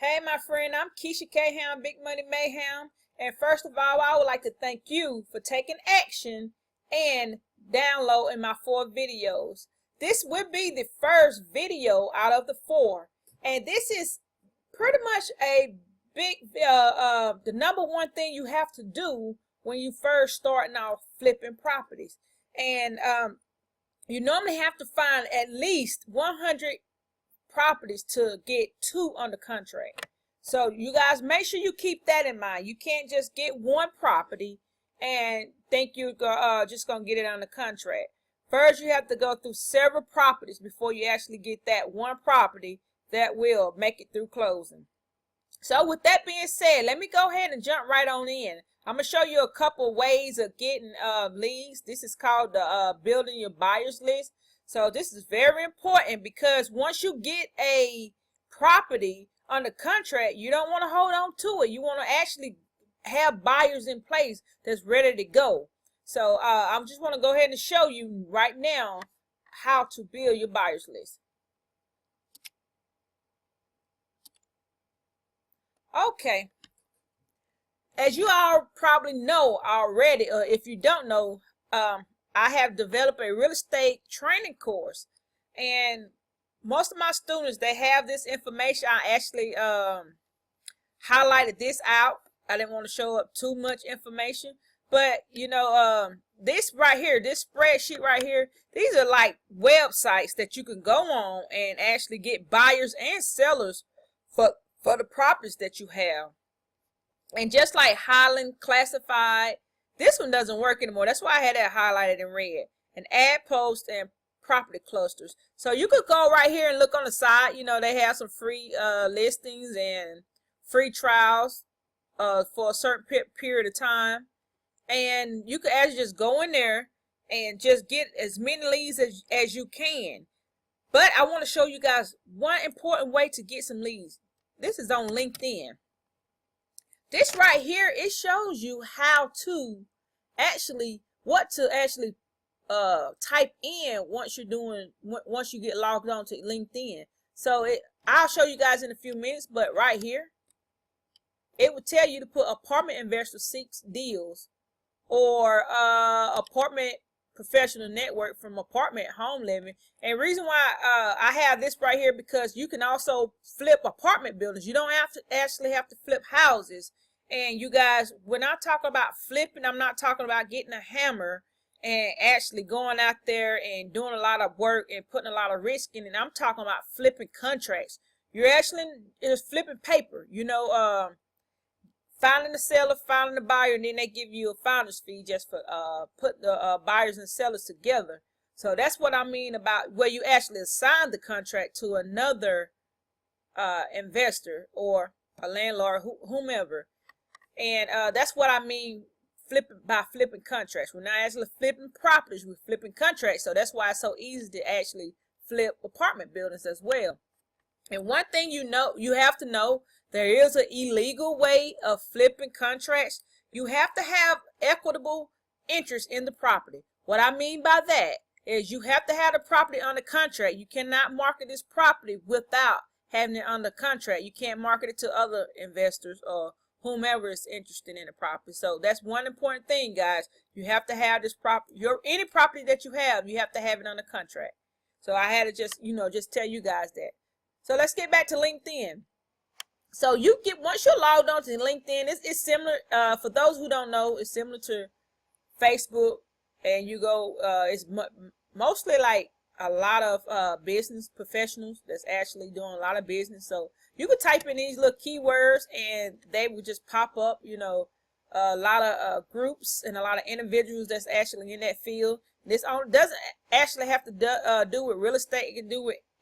Hey, my friend, I'm Keisha K. Ham, Big Money Mayhem. And first of all, I would like to thank you for taking action and downloading my 4 videos. This will be the first video out of the 4. And this is pretty much a big, the number one thing you have to do when you first starting out flipping properties. And you normally have to find at least 100 properties to get 2 under contract. So you guys make sure you keep that in mind. You can't just get 1 property and think you're just gonna get it under contract. First, you have to go through several properties before you actually get that 1 property that will make it through closing. So with that being said, let me go ahead and jump right on in. I'm gonna show you a couple ways of getting leads. This is called the building your buyers list. So this is very important because once you get a property under contract, you don't want to hold on to it. You want to actually have buyers in place that's ready to go. So I just want to go ahead and show you right now how to build your buyers list. Okay. As you all probably know already, or if you don't know, I have developed a real estate training course, and most of my students, they have this information. I actually highlighted this out. I didn't want to show up too much information, but you know, this right here, this spreadsheet right here, these are like websites that you can go on and actually get buyers and sellers for the properties that you have. And just like Highland Classified, this one doesn't work anymore. That's why I had that highlighted in red. And ad post and property clusters. So you could go right here and look on the side. You know, they have some free listings and free trials for a certain period of time. And you could actually just go in there and just get as many leads as you can. But I want to show you guys one important way to get some leads. This is on LinkedIn. This right here, it shows you how to actually, what to actually type in once you get logged on to LinkedIn. So I'll show you guys in a few minutes, but right here, it will tell you to put apartment investor seeks deals, or apartment professional network from apartment home living. And reason why I have this right here, because you can also flip apartment buildings. You don't have to actually have to flip houses. And you guys, when I talk about flipping, I'm not talking about getting a hammer and actually going out there and doing a lot of work and putting a lot of risk in it. I'm talking about flipping contracts. You're actually just flipping paper, you know, finding the seller, finding the buyer, and then they give you a founder's fee just for put the buyers and sellers together. So that's what I mean about where you actually assign the contract to another investor or a landlord, whomever. And that's what I mean flipping contracts. We're not actually flipping properties, we're flipping contracts. So that's why it's so easy to actually flip apartment buildings as well. And one thing you have to know, there is an illegal way of flipping contracts. You have to have equitable interest in the property. What I mean by that is you have to have the property under contract. You cannot market this property without having it under contract. You can't market it to other investors or whomever is interested in the property. So that's one important thing, guys. You have to have this property, any property that you have to have it under contract. So I had to just tell you guys that. So let's get back to LinkedIn. So once you're logged on to LinkedIn, it's similar. For those who don't know, it's similar to Facebook, and you go. It's mostly like a lot of business professionals that's actually doing a lot of business. So you could type in these little keywords and they would just pop up, you know, a lot of groups and a lot of individuals that's actually in that field. This doesn't actually have to do with real estate.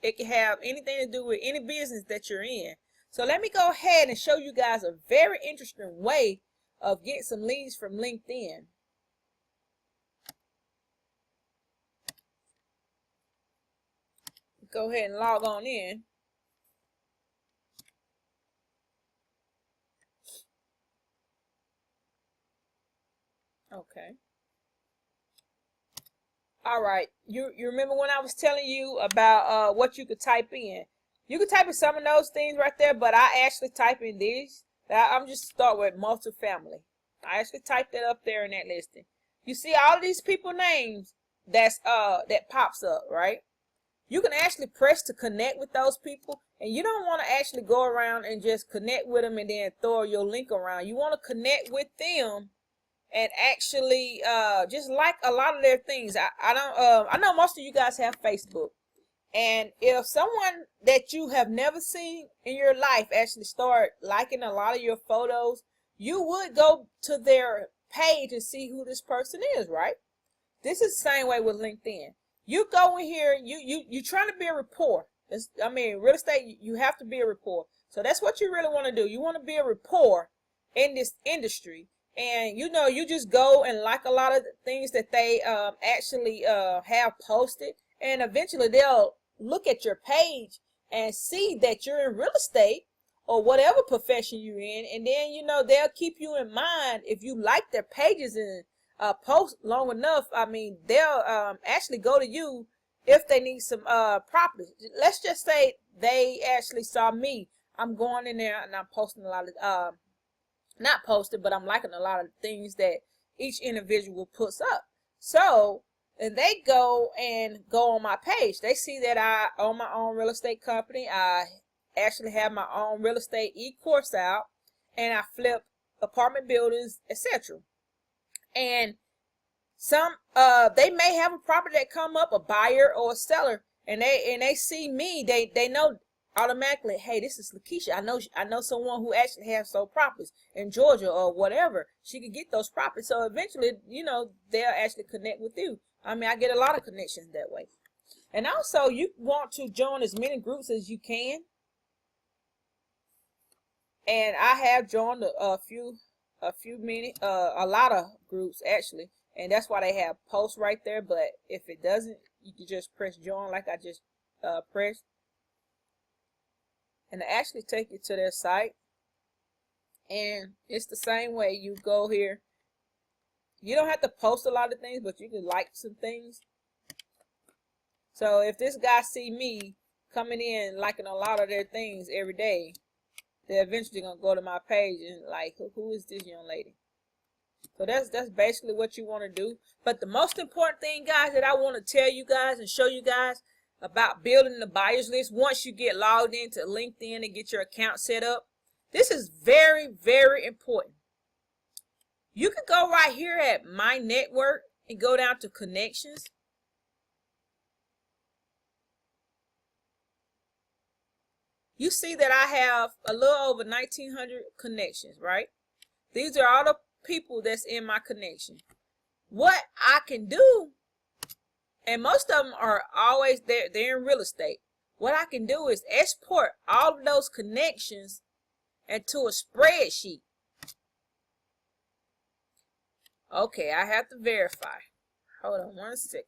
It can have anything to do with any business that you're in. So let me go ahead and show you guys a very interesting way of getting some leads from LinkedIn. Go ahead and log on in. Okay. All right. You remember when I was telling you about what you could type in? You can type in some of those things right there, but I actually type in these. I'm just start with multifamily. I actually typed that up there in that listing. You see all these people names that pops up, right? You can actually press to connect with those people, and you don't want to actually go around and just connect with them and then throw your link around. You want to connect with them and actually just like a lot of their things. I know most of you guys have Facebook, and if someone that you have never seen in your life actually start liking a lot of your photos, you would go to their page and see who this person is, right? This is the same way with LinkedIn. You go in here, you trying to be a rapport. I mean, real estate, you have to be a rapport. So that's what you really want to do. You want to be a rapport in this industry. And you just go and like a lot of the things that they actually have posted. And eventually they'll look at your page and see that you're in real estate or whatever profession you're in. And then, they'll keep you in mind if you like their pages and post long enough. I mean, they'll actually go to you if they need some properties. Let's just say they actually saw me. I'm going in there and I'm posting a lot of not posted, but I'm liking a lot of things that each individual puts up. So, and they go on my page. They see that I own my own real estate company. I actually have my own real estate e-course out, and I flip apartment buildings, etc. And some they may have a property that come up, a buyer or a seller, and they see me, they know automatically, hey, this is Lakeisha. I know someone who actually has sold properties in Georgia or whatever. She could get those properties. So eventually, they'll actually connect with you. I mean, I get a lot of connections that way. And also, you want to join as many groups as you can. And I have joined a lot of groups actually. And that's why they have posts right there. But if it doesn't, you can just press join like I just pressed. And they actually take you to their site. And it's the same way. You go here. You don't have to post a lot of things, but you can like some things. So if this guy see me coming in liking a lot of their things every day, they're eventually going to go to my page and like, who is this young lady? So that's basically what you want to do. But the most important thing, guys, that I want to tell you guys and show you guys about building the buyers list once you get logged into LinkedIn and get your account set up. This is very, very important. You can go right here at My Network and go down to Connections. You see that I have a little over 1,900 connections, right? These are all the people that's in my connection. What I can do, and most of them are always there, they're in real estate. What I can do is export all of those connections into a spreadsheet. Okay, I have to verify. Hold on 1 second.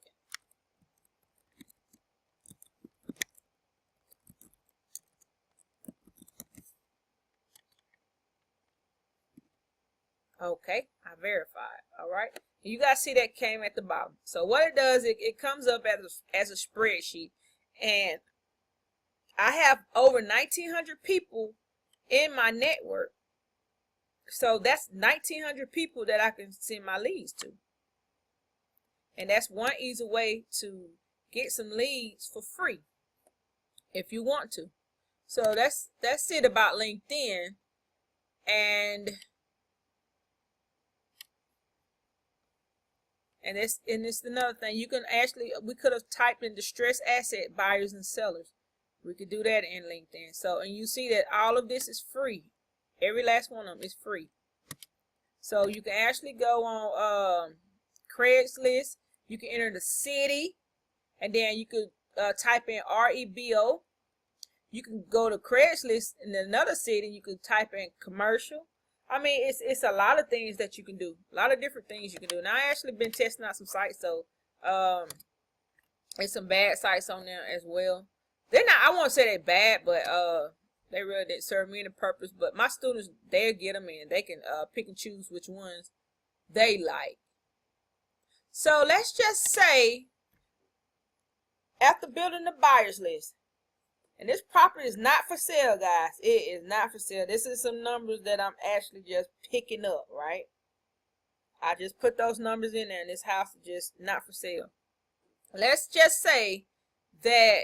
Okay, I verified. All right. You guys see that came at the bottom. So what it does, it comes up as a spreadsheet. And I have over 1,900 people in my network. So that's 1,900 people that I can send my leads to. And that's one easy way to get some leads for free if you want to. So that's it about LinkedIn. And it's another thing. You can actually, we could have typed in distressed asset buyers and sellers. We could do that in LinkedIn. So, and you see that all of this is free. Every last one of them is free. So you can actually go on Craigslist. You can enter the city, and then you could type in REBO. You can go to Craigslist in another city. You could type in commercial. I mean, it's a lot of things that you can do. A lot of different things you can do. Now, I actually been testing out some sites, so there's some bad sites on there as well. They're not, I won't say they're bad, but they really didn't serve me any purpose. But my students, they'll get them in. They can pick and choose which ones they like. So let's just say, after building the buyers list, And this property is not for sale, guys. It is not for sale. This is some numbers that I'm actually just picking up, right? I just put those numbers in there, and this house is just not for sale. Let's just say that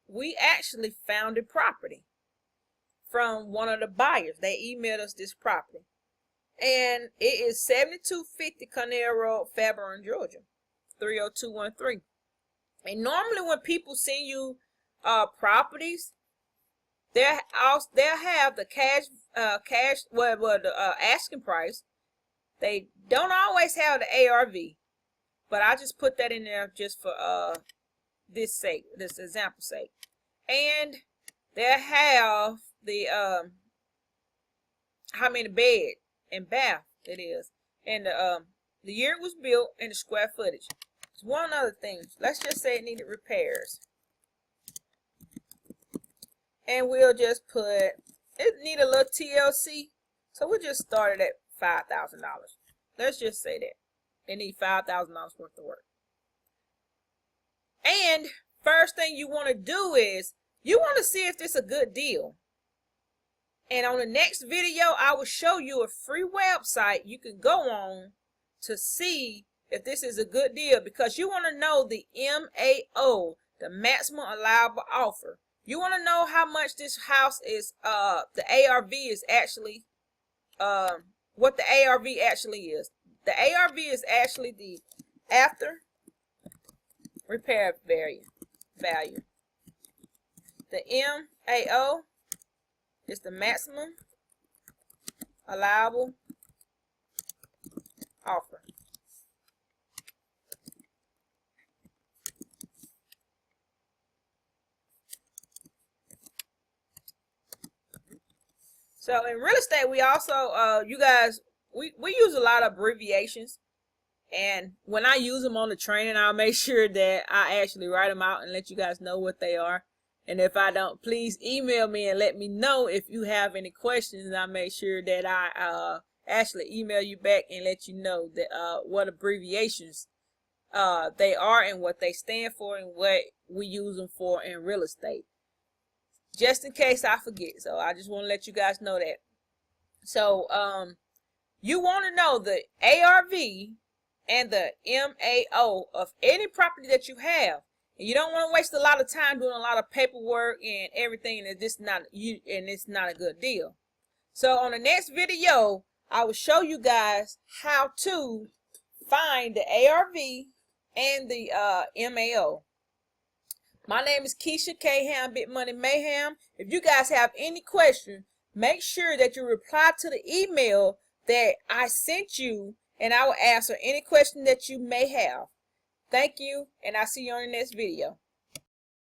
we actually found a property from one of the buyers. They emailed us this property. And it is 7250 Cornell Road, Fairburn, Georgia, 30213. And normally when people send you properties, they'll have the asking price. They don't always have the ARV, but I just put that in there just for this example sake. And they'll have the how many bed and bath it is, and the year it was built, and the square footage. It's one other thing. Let's just say it needed repairs, and we'll just put it need a little TLC, so we'll just start it at $5,000. Let's just say that they need $5,000 worth of work. And first thing you want to do is you want to see if this is a good deal. And on the next video, I will show you a free website you can go on to see if this is a good deal, because you want to know the MAO, the maximum allowable offer. You want to know how much this house is, the ARV is actually, what the ARV actually is. The ARV is actually the after repair value. The MAO is the maximum allowable offer. So in real estate, we also, you guys, we use a lot of abbreviations. And when I use them on the training, I'll make sure that I actually write them out and let you guys know what they are. And if I don't, please email me and let me know if you have any questions. And I'll make sure that I actually email you back and let you know that what abbreviations they are and what they stand for and what we use them for in real estate. Just in case I forget. So I just want to let you guys know that. So you want to know the ARV and the MAO of any property that you have. And you don't want to waste a lot of time doing a lot of paperwork and everything, and it's not a good deal. So on the next video, I will show you guys how to find the ARV and the MAO. My name is Keisha K. Ham, Big Money Mayhem. If you guys have any questions, make sure that you reply to the email that I sent you, and I will answer any question that you may have. Thank you, and I'll see you on the next video.